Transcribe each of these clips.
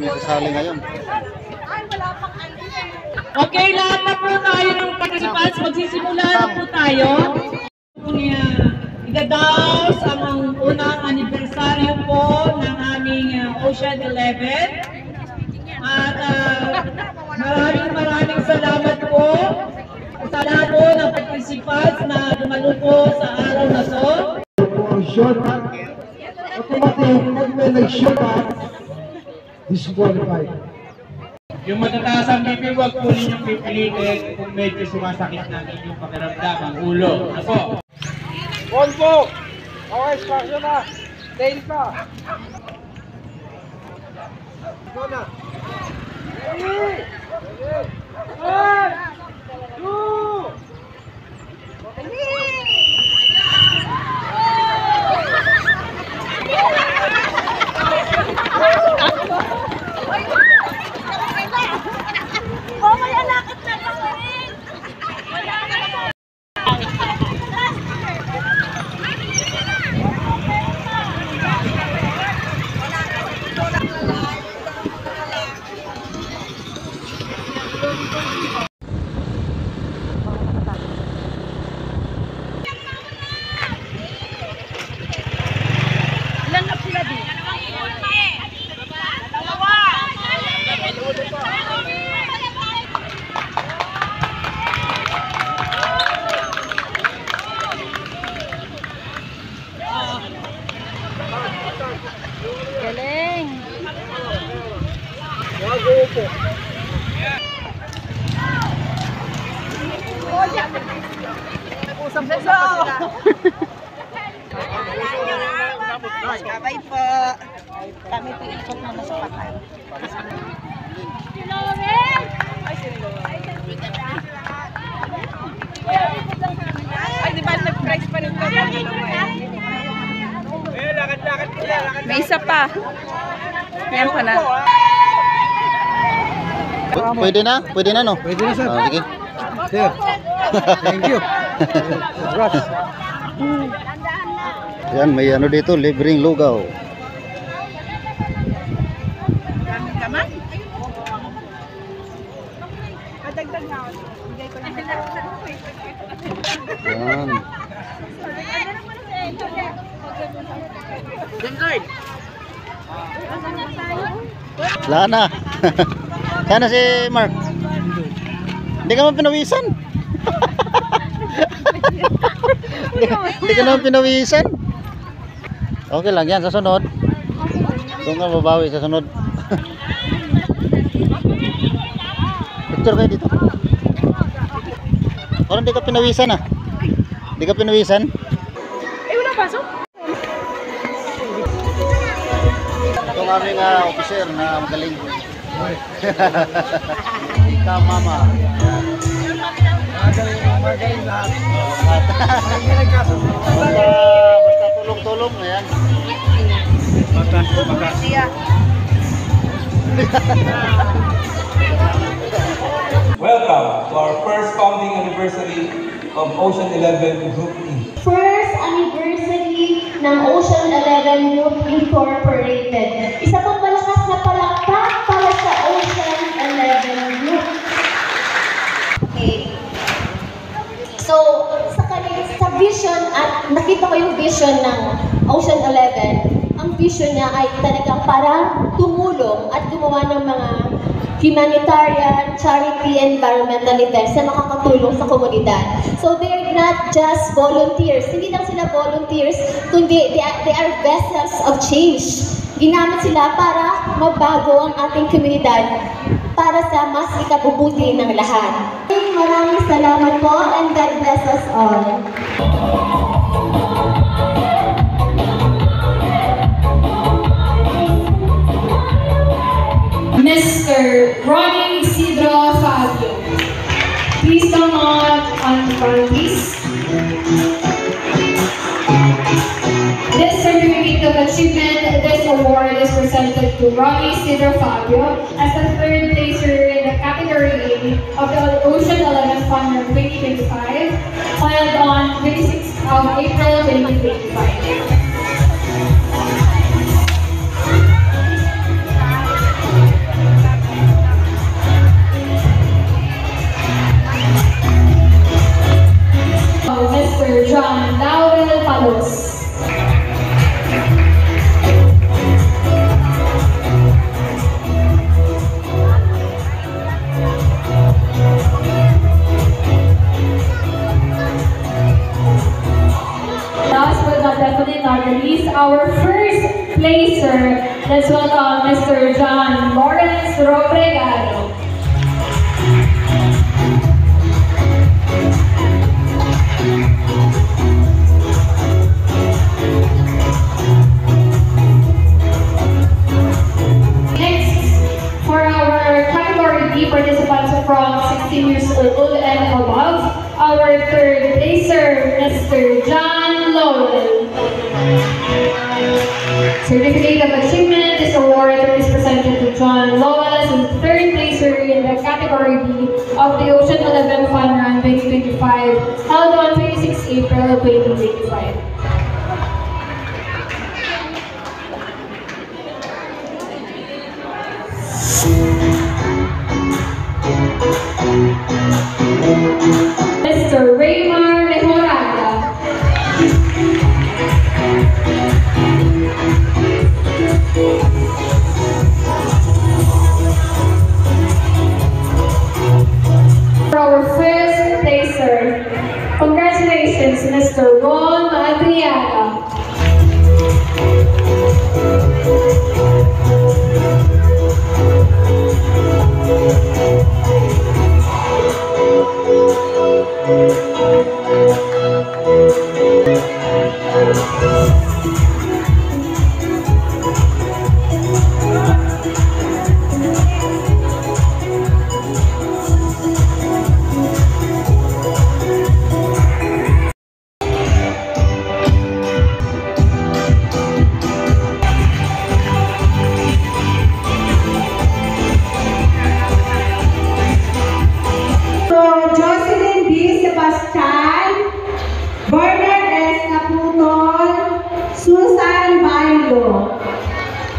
Dami kasali ngayon. Okay, lahat na po tayo ng participants. Magsisimula na po tayo. Idadaos ang unang anibersaryo po ng aming Ocean 11. At maraming salamat po sa lahat po ng participants na dumalo po sa araw na to. Automatic, pag may nag-shot, disqualified. Yung matataas ang BP, huwag po ninyong pipilitin kung medyo sumasakit na inyong pakiramdam ang ulo. Ano po? One po! Okay, spasyo na! Tail pa! Go na! Ready! One! Two! Galing! Bago po! Usap-usap sila! Kabay po! Kami po ikot na nasa patay. Ay, di ba nag-price pa rin kami? May isa pa. Yan pa na. Pwede na? Pwede na, no? Pwede na, sir. Sige. Sir, thank you. Congrats. Yan, may ano dito, libreng lugaw. Daming kaman? Madagdag na ako. Bigay ko lang. Yan. Wala na. Sana si Mark. Hindi ka naman pinawisan. Hindi ka naman pinawisan. Okay lang yan, sa sunod. Doon ka babawi sa sunod. Picture kayo dito. Parang hindi ka pinawisan ah. Hindi ka pinawisan. Walang pasok? Ito ang aming officer na magaling. Ikaw mama. Magaling lahat. Basta tulong-tulong. Ayan. Welcome to our first founding anniversary of Ocean 11 Group E. First anniversary ng Ocean 11 Group Incorporated. Isa pong malakas na palakpak para sa Ocean 11 Group. Okay. So, sa vision at nakita ko yung vision ng Ocean 11. Ang vision niya ay talagang para tumulong at gumawa ng mga humanitarian, charity, environmental events na makakatulong sa komunidad. So they're not just volunteers. Hindi lang sila volunteers, kundi they are vessels of change. Ginamit sila para mabago ang ating komunidad para sa mas ikabubuti ng lahat. Maraming salamat po and God bless us all. Mr. Ronnie Isidro Fabio. Please come on front, please. This certificate of achievement, this award is presented to Ronnie Isidro Fabio as the third placer in the category A of the Ocean 11 Fund 2025, filed on 26th of April 2025. our first placer. Let's welcome Mr. John Lawrence Robregado. Participants from 16 years old and above. Our third placer, Mr. John Lowell. Certificate of Achievement. This award is presented to John Lowell as the third placer in the category B of the Ocean 11 Fun Run 2025, held on 26 April 2025. Mr. Raymar Mejorada. For our first placer, congratulations, Mr. Ron Adriana.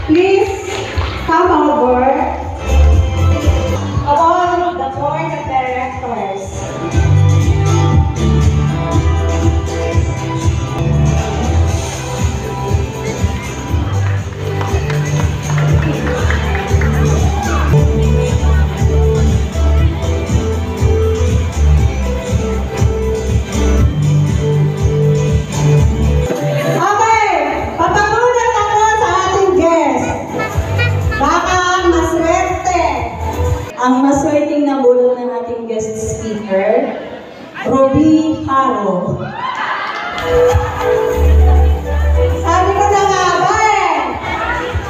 Please come over along the board of directors. Ang maswerteng nabulong ng ating guest speaker, Roby Haro. Sabi ko na nga ba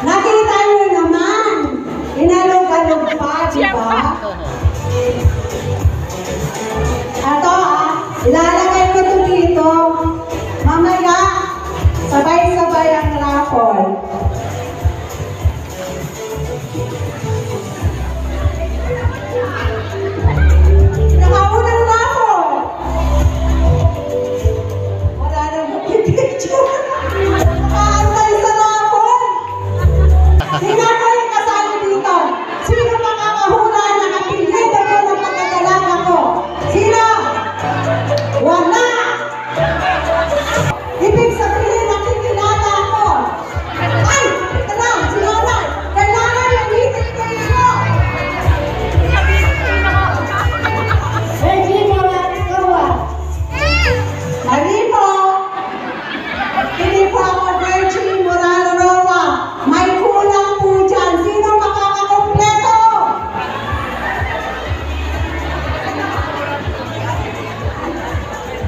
nakita nyo naman, inalog-alog pa, di ba? Ito ilalagay ko ito dito, mamaya, sabay-sabay ang raffle.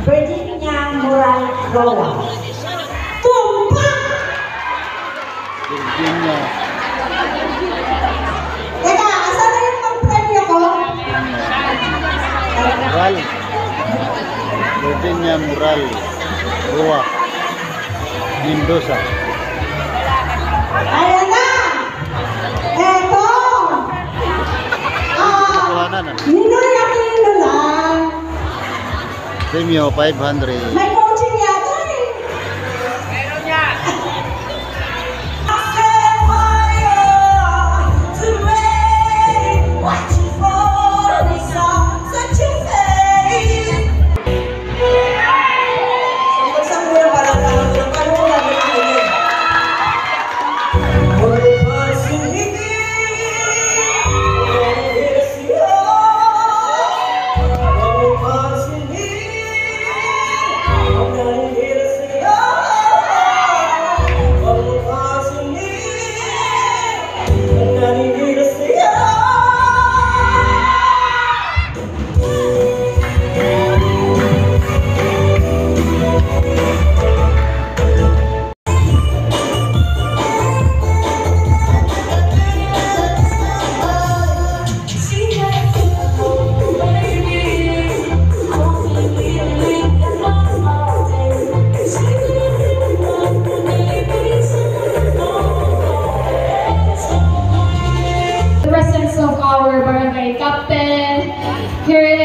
Virginia Moral Roa. Tumpak! Virginia. Teka, asan na yung pang-premyo ko? Mural. Virginia Mural. Roa. Mendoza. Ayan na! Eto! Ninoy Aquino lang. Premio 500. May coaching yata eh. Meron niya!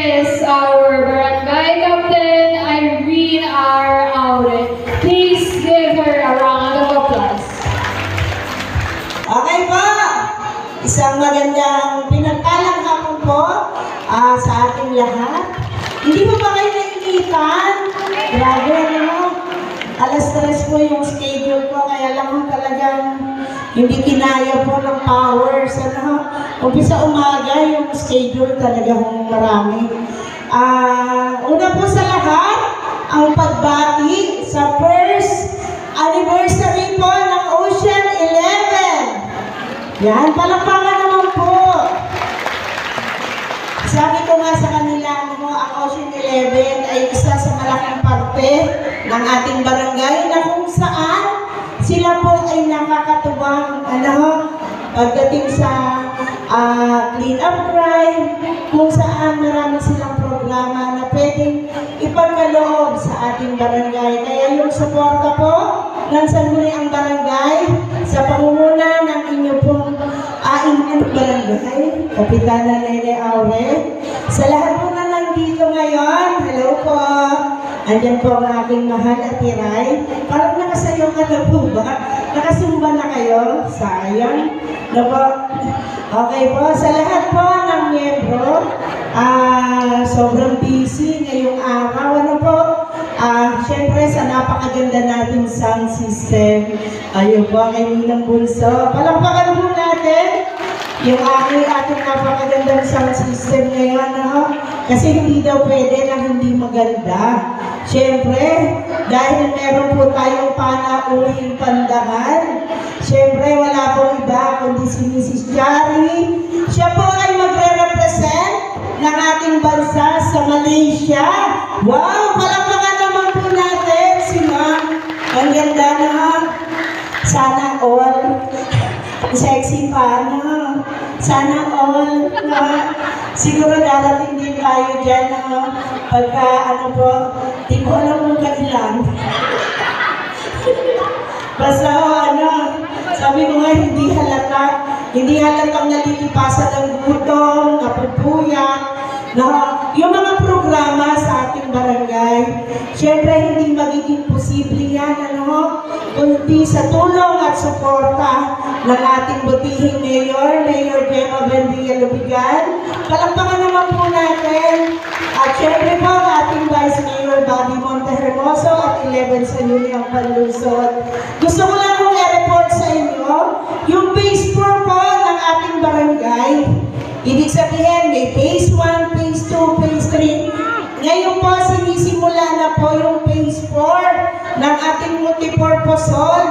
is our Barangay Captain, Irene R. Aure. Please give her a round of applause. Okay po. Isang magandang pinagpalang hapon po sa ating lahat. Hindi po ba kayo naiinitan? Grabe, ano? Alas 3 po yung schedule ko, kaya lang po talagang hindi kinaya po ng powers. Ano? Umpisa umaga, yung schedule talagang marami. Una po sa lahat, ang pagbati sa first anniversary po ng Ocean 11. Yan, palakpakan naman po. Sabi ko nga sa kanila, ang Ocean 11 ay isa sa malaking parte ng ating barangay na kung saan sila po ay nakakatuwang pagdating sa clean up drive, kung saan marami silang programa na pwedeng ipagkaloob sa ating barangay. Kaya yung suporta po ng Sangguniang Barangay sa pangunguna ng inyo pong inyong barangay, Kapitana Nene Aure. Sa lahat po na nandito ngayon, hello po. Andyan po ang aking mahal at tiray. Parang nakasayo ka na po ba? Nakasumba na kayo? Sayang. Okay po, sa lahat po ng miyembro, sobrang busy ngayong araw. Ano po? Siyempre sa napakaganda nating sound system. Ayun po, kay Ninang Bunso. Palakpakan po natin yung ating napakagandang sound system ngayon. Kasi hindi daw pwede na hindi maganda. Siyempre, dahil meron po tayong panauhing pandangan, siyempre wala pong iba kundi si Mrs. Jari. Siya po ay magre-represent ng ating bansa sa Malaysia. Wow! Palakpakan naman po natin si Ma'am. Ang ganda na. Sana all. Sexy pa na. Sana all. Siguro darating din tayo dyan pagka di ko alam kung kailan. Basta sabi ko nga hindi halatang nalilipasan ng gutom, napupuyat, yung mga programa sa ating barangay. Siyempre hindi magiging posible yan, kundi sa tulong at suporta ng ating butihing Mayor Gemma Buendia Lubigan. Palakpakan naman po natin. At siyempre po ang ating Vice Mayor Bobby Montehermoso at 11 sa Uniang Panlunsod. Gusto ko lang kong i-report sa inyo yung phase 4 po ng ating barangay. Ibig sabihin, may phase 1, phase 2, phase 3. Ngayon po, sinisimula na po yung phase 4 ng ating multipurpose hall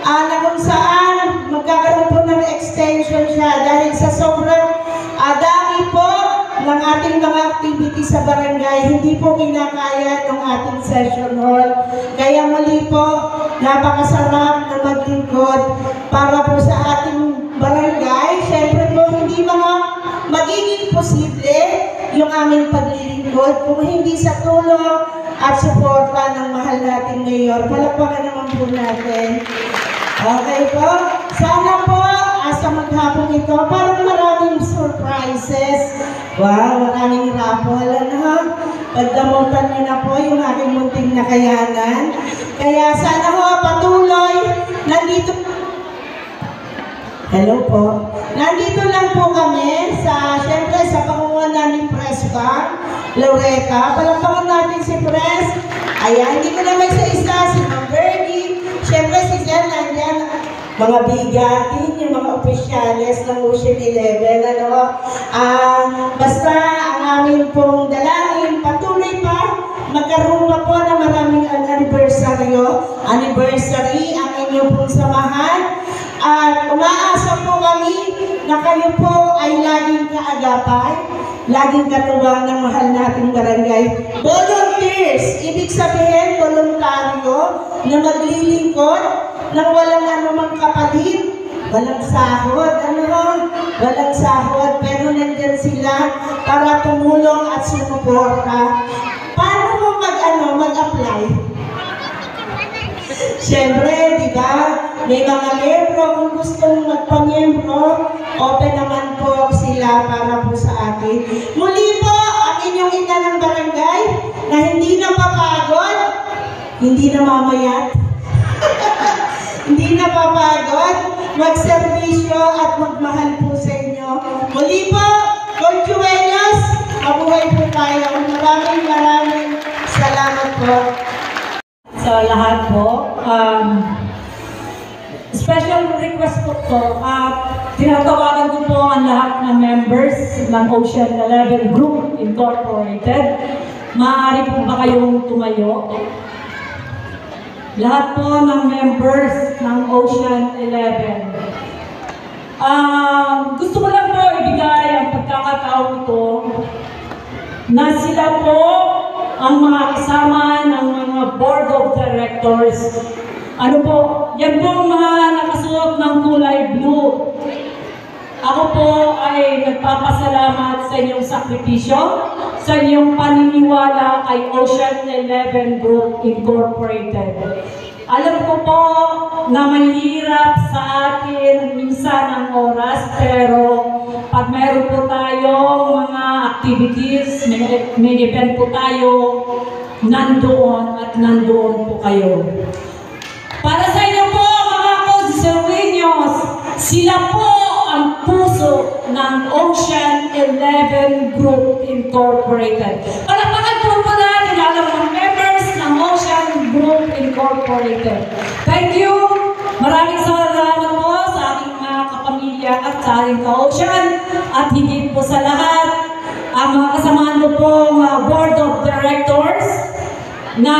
na kung saan magkakaroon po ng extension siya dahil sa sobrang dami po ng ating mga activity sa barangay, hindi po kinakaya ng ating session hall. Kaya muli po, napakasarap na maglingkod para po sa ating barangay. Siyempre po, hindi magiging posible yung aming paglilingkod kung hindi sa tulong at suporta ng mahal nating mayor. Palakpakan naman po natin. Okay po. Sana po, sa maghapong ito, parang maraming surprises. Wow, maraming raffle. Pagdamutan niyo na po yung aking munting nakayanan. Kaya sana po, patuloy. Hello po. Nandito lang po kami siyempre sa pangunguna ni Presca Loretta. Palakpakan natin si Pres. Ayan, hindi ko naman sa isa si Ma'am Bernie. Siyempre si Jen nandyan. Mga bigatin, yung mga opisyales ng Ocean 11. Basta ang amin pong dalangin, patuloy pa, magkaroon pa po na maraming anniversary ang inyong pong samahan. At umaasa po kami na kayo po ay laging kaagapay, laging katuwang ng mahal nating barangay. Volunteers, ibig sabihin voluntaryo na maglilingkod nang walang anumang kapalit, walang sahod, walang sahod, pero nandyan sila para tumulong at sumuporta. Paano mo mag-apply? Siyempre, di ba, may mga miyembro, kung gustong magpamiyembro, open naman po sila para po sa atin. Muli po, ang inyong na hindi napapagod, hindi namamayat, hindi napapagod, magserbisyo at magmahal po sa inyo. Muli po, Conchueños, mabuhay po tayo. Maraming salamat po. Sa lahat po, special request po, tinatawagan ko po ang lahat ng members ng Ocean 11 Group Incorporated. Maaari po ba kayong tumayo? Lahat po ng members ng Ocean 11. Gusto ko lang po ibigay ang pagkakataon ito na sila po ang mga kasama ng mga board of directors. Ano po, yan po ang mga nakasuot ng kulay blue. Ako po ay nagpapasalamat sa inyong sakripisyo, sa inyong paniniwala kay Ocean 11 Group Incorporated. Alam ko po na mahirap sa atin minsan ang oras, pero pag meron po tayong mga activities, may event po tayo, nandoon at nandoon po kayo. Para sa inyo po mga Conchueños, sila po ang puso ng Ocean 11 Group Incorporated. Palakpakan po natin alam mga members ng Ocean Group Incorporated. Thank you! Maraming salamat po sa aking mga kapamilya at sa aking ka-Ocean. At higit po sa lahat, ang mga kasamahan ko po Board of Directors na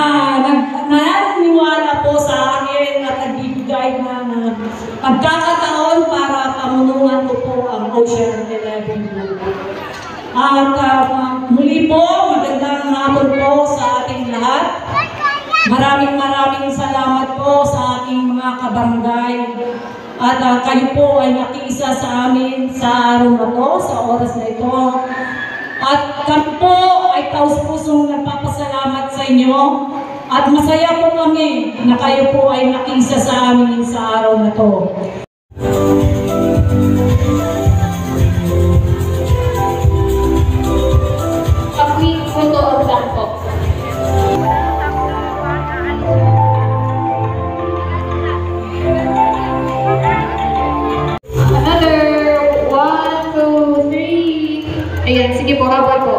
naniniwala po sa akin at nagbibigay ng pagkakataon para pamunuan ko po ang Ocean 11 Group. At muli po, magandang hapon po sa ating lahat. Maraming salamat po sa aking mga kabarangay. At kayo po ay nakiisa sa amin sa araw na to, sa oras na ito. At kami po ay taus-pusong nagpapasalamat sa inyo. At masaya po kami na kayo po ay nakiisa sa amin sa araw na to. A quick photo of them po. Another 1, 2, 3. Ayan, sige po, habol po.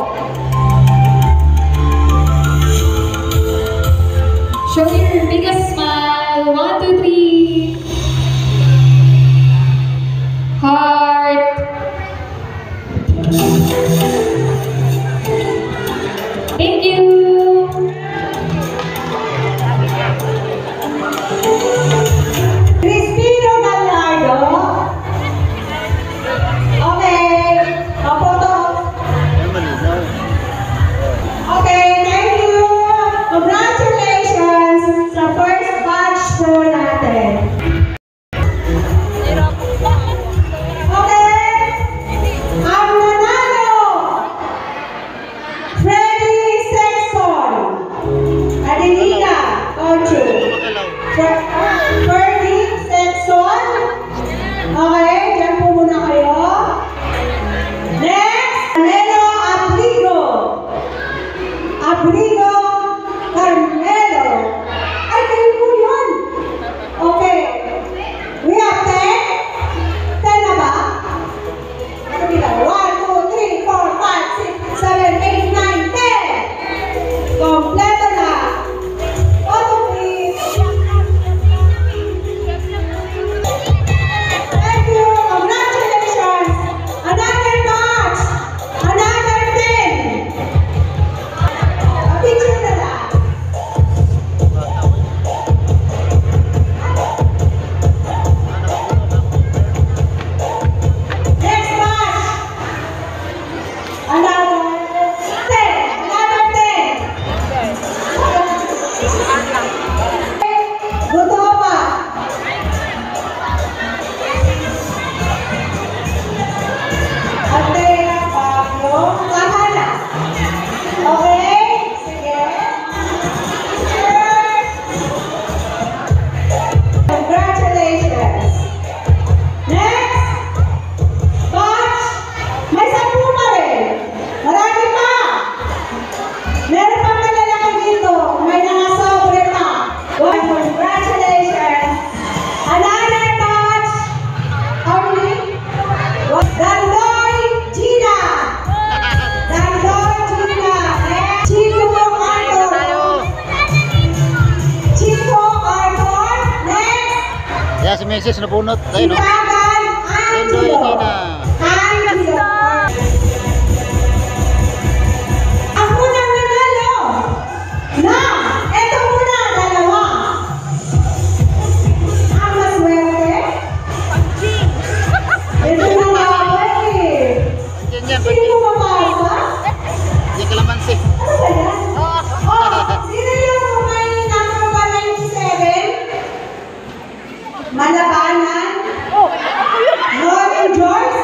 Show your biggest smile. 1, 2, 3. Heart. Thank you. Cristino Gallardo. Okay. Kapoto. Okay, thank you. Congratulations sa first batch po natin. Okay. Ang nanalo, Freddy Sexton, Adelina Conchu. Freddy Sexton. Okay, dyan po muna kayo. Next, Carmelo Abrigo. Abrigo Carmelo. Ay, kayo po yun. Okay. We have 10. 10 na ba? Kabila. 1, 2, 3, 4, 5, 6, 7, 8, 9, 10. Kompleto na. Photo please. Thank you. Congratulations. Another batch. Another 10. A picture. message na bunot. Ayun, no? Sipagan Enjoy Angelo. Gina. Angelo. Ako na nanalo. Na, eto muna, dalawa. Ang maswerte. Ito na nga ba eh. Yan, Sino mo mapasa? Yan kalamansi. Ano ba yan? Oh, sino yung may number 197? Malabanan? Norman George?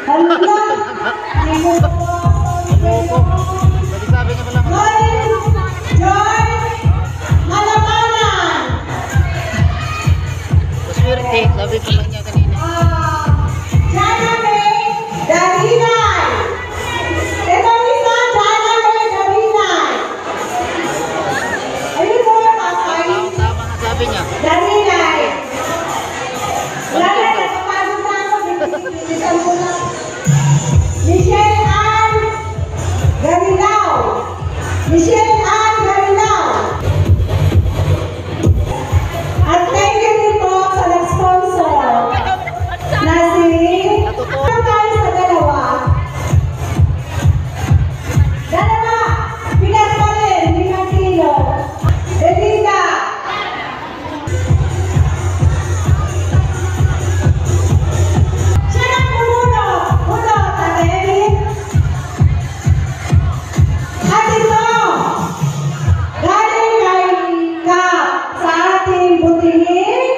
Hala! Sabi niya pala. Norman George? Malabanan! Swerte, sabi pala niya kanina. Jana May Darinay! Ito isa, Jana May Darinay! Ayun mo, tatay. Tama nga sabi niya. Darinay! Wala na, napapagod na ako. Binibisan ko na. Michelle Ann Garilao! Michelle Ann Garilao! At thank you din po sa nag-sponsor na si... Ano tayo sa dalawa? Dalawa! Pinas pa rin, 5 kilo. Belinda! Siya na pumuno! Puno, Tateli! At ito! Galing kay Kap sa ating butihing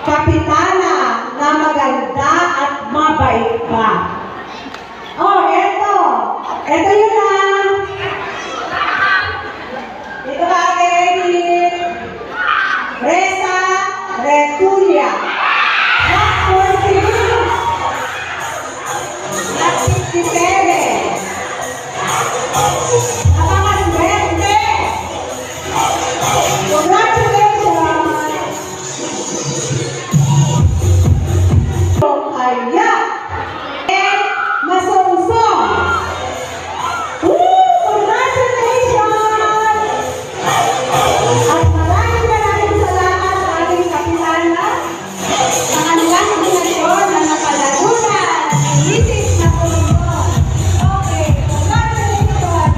kapitana na maganda at mabait pa. Oh, eto! Eto yun lang! Ito ba kay Reza Retulia? Rock 40! Rock 67! Napakaswerte! Congratulations! Kaya! And Masungsong! Congratulations! At maraming salamat sa ating kapitana sa kanilang donasyon na napalagunan. Isis na tulungan. Okay, congratulations!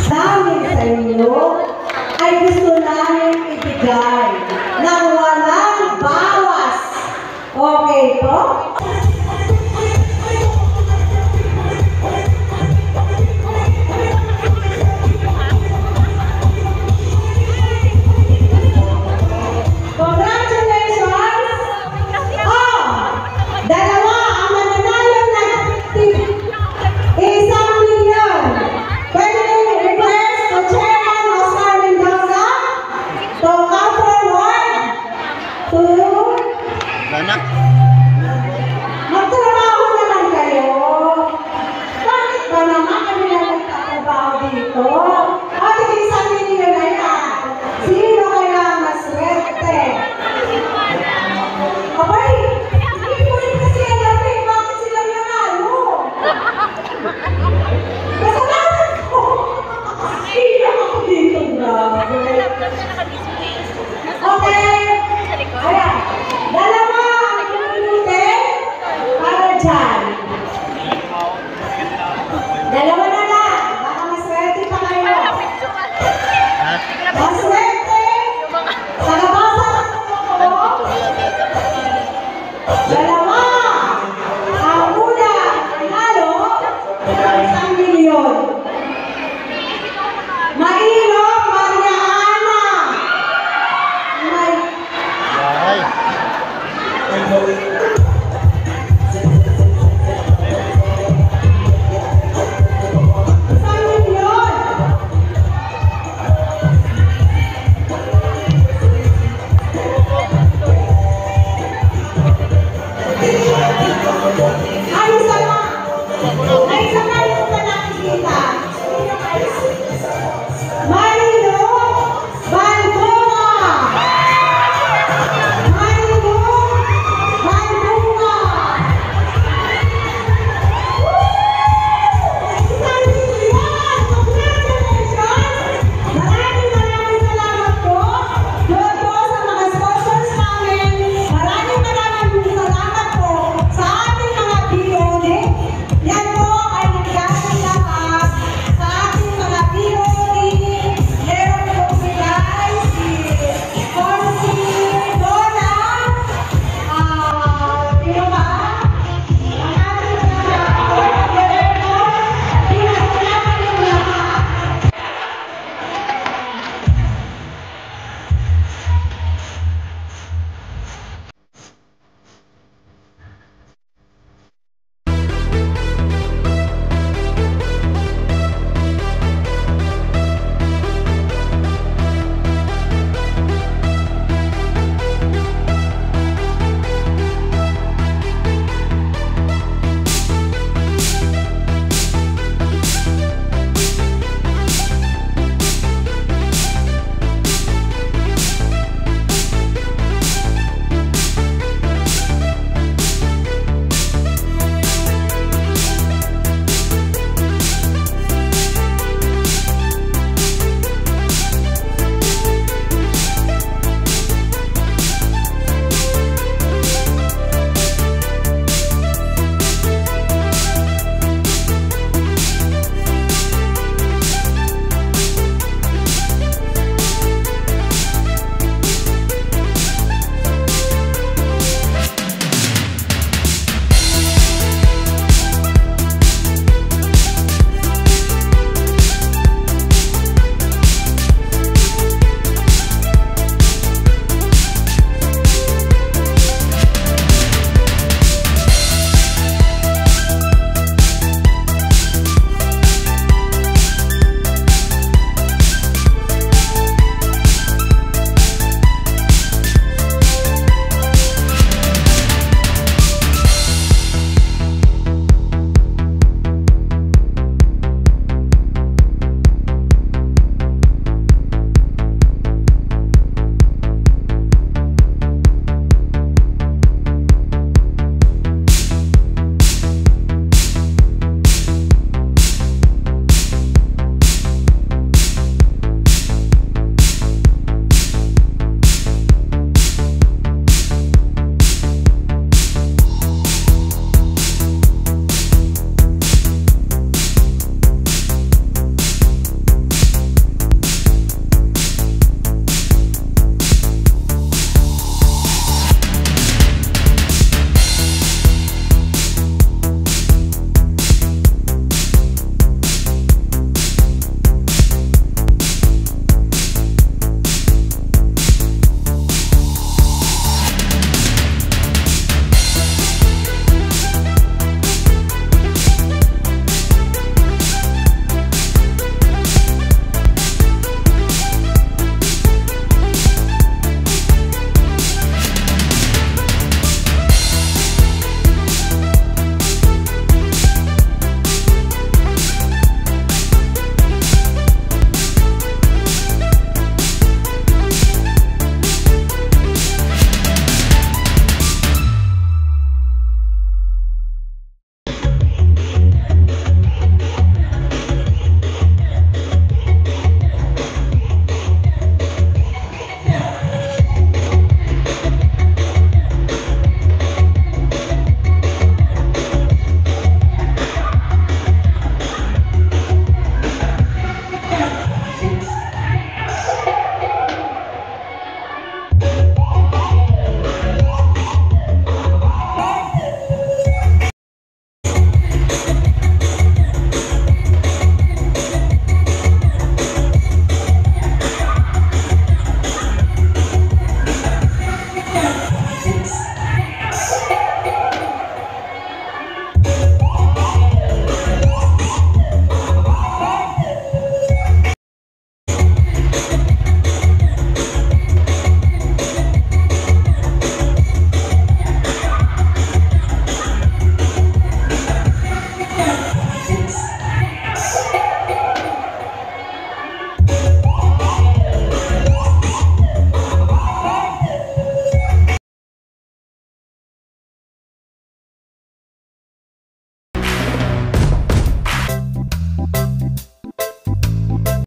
Namin sa inyo ay gusto namin ibigay ng walang bawas. Okay po? Congratulations! Oh! Dalawa ang mananalo ng isang milyon. Pwede rin request to Chairman Oscar Mendoza to come forward to Sana. magtrabaho naman kayo. Bakit ba naman kami na nagtatrabaho dito? O, isang milyon na yan. Sino kaya mas swerte? Abay, hindi ko rin kasi alam eh, bakit sila nanalo?